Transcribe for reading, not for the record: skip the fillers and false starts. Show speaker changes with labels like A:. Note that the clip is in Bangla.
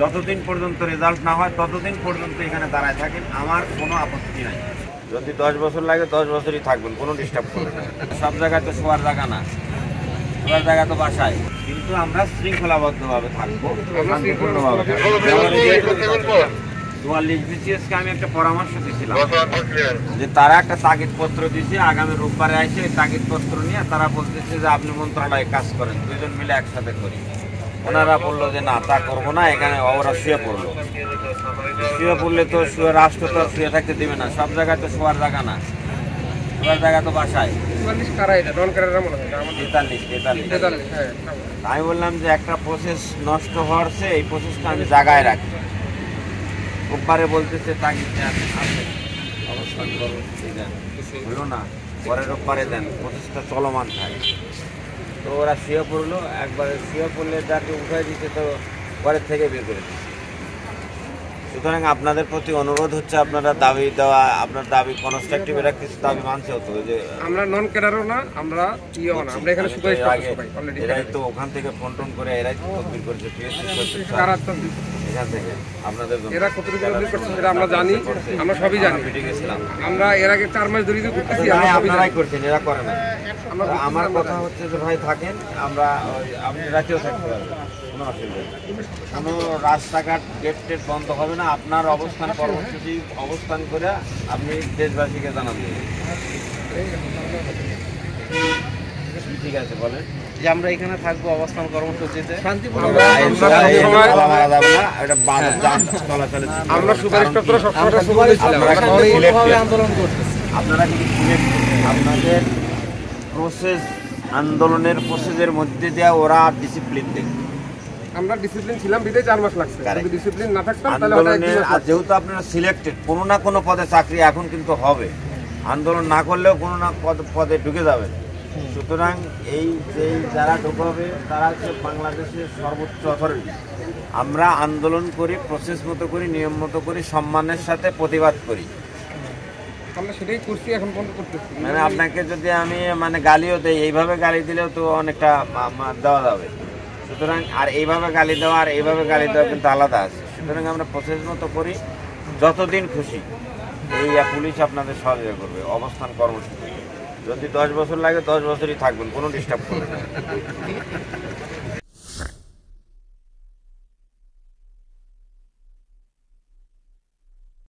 A: যতদিন পর্যন্ত রেজাল্ট না হয় ততদিন পর্যন্ত এখানে দাঁড়ায় থাকেন, আমার কোনো আপত্তি নাই। যদি 10 বছর লাগে 10 বছরই থাকবেন, কোনো ডিস্টার্ব করবেন না। সব জায়গায় তো শোয়ার জায়গা না, শোয়ার জায়গা তো বাসায়, কিন্তু আমরা শৃঙ্খলাবদ্ধভাবে থাকবো, শান্তিপূর্ণভাবে থাকবো। 44 BCSকে আমি একটা পরামর্শ দিয়েছিলাম যে তারা একটা তাগিদপত্র দিয়েছে, আগামী রোববারে আসে ওই তাগিদপত্র নিয়ে তারা বলতেছে যে আপনি মন্ত্রণালয়ে কাজ করেন, দুজন মিলে একসাথে করি। ওনারা বললো যে না, তা করবো না, এখানে ওরা শুয়ে পড়লো। শুয়ে পড়লে তো রাষ্ট্র তো শুয়ে থাকতে দিবে না, সব জায়গায় তো শোয়ার জায়গা না, শোয়ার জায়গা তো বাসায়। 43। আমি বললাম যে একটা প্রসেস নষ্ট হওয়ার চেয়ে এই প্রসেসটা আমি জায়গায় রাখি। রোববারে বলতেছে তাগিদ দেন, অবস্থান কর্মসূচি দেন, হলো না, পরের রোববারে দেন, প্রসেসটা চলমান থাকে। তো ওরা শুয়ে পড়লো, একবারে শুয়ে পড়লে যাকে উঠাই দিচ্ছে তো পরের থেকে বের করে দিচ্ছে। সুতরাং আপনাদের প্রতি অনুরোধ হচ্ছে আপনারা দাবি দেওয়া, আপনার দাবি কনস্ট্রাকটিভ এরা কিছু দাবি মানছে হতো যে
B: আমরা নন ক্যাডারও না, আমরা ইও না, আমরা এখানে সুপারিশ করতে সবাই অলরেডি।
A: এরাই তো ওখান থেকে ফোন টোন করে এরাই তো তদবির করেছে, এখান থেকে আপনাদের জন্য
B: এরা কতটুকু তদবির করছে সেটা আমরা জানি, আমরা সবই জানি।
A: গেছিলাম
B: আমরা এর আগে 4 মাস ধরে করতেছি,
A: আপনারাই করছেন, এরা করে না। আমার কথা হচ্ছে যে ভাই থাকেন, আমরা আপনি রাতেও থাকতে পারবেন, কোনো অসুবিধা নেই। কোনো রাস্তাঘাট গেট টেট বন্ধ হবে না, আপনার অবস্থান কর্মসূচি অবস্থান করে আপনি দেশবাসীকে জানাবেন। ঠিক আছে, বলেন
C: যে আমরা এখানে থাকবো অবস্থান কর্মসূচিতে
B: আমরা সুপারিশপত্র সবসময়
C: আন্দোলন করতেছি।
A: আপনারা কি আপনাদের প্রসেস, আন্দোলনের প্রসেসের মধ্যে দেওয়া ওরা ডিসিপ্লিন দেখবে।
B: আমরা ডিসিপ্লিন ছিলাম বিদায় 4 মাস লাগছে, যদি ডিসিপ্লিন না থাকতাম তাহলে
A: আন্দোলনের, আর যেহেতু আপনারা সিলেক্টেড কোনো না কোনো পদে চাকরি এখন কিন্তু হবে, আন্দোলন না করলেও কোনো না পদে ঢুকে যাবেন। সুতরাং এই যে যারা ঢুকবে তারা হচ্ছে বাংলাদেশের সর্বোচ্চ অথরিটি। আমরা আন্দোলন করি, প্রসেস মতো করি, নিয়ম মতো করি, সম্মানের সাথে প্রতিবাদ করি।
B: আমরা সেটাই করছি, এখন পর্যন্ত করতেছি।
A: মানে আপনাকে যদি আমি গালিও দেই, এইভাবে গালি দিলেও তো অনেকটা দেওয়া যাবে। সুতরাং আর এইভাবে গালি দেওয়া আর এইভাবে গালি দেওয়া কিন্তু আলাদা আছে। সুতরাং আমরা প্রসেস মতো করি, যতদিন খুশি এই পুলিশ আপনাদের সহযোগিতা করবে, অবস্থান কর্মসূচি। যদি 10 বছর লাগে 10 বছরই থাকবেন, কোনো ডিস্টার্ব করবে না।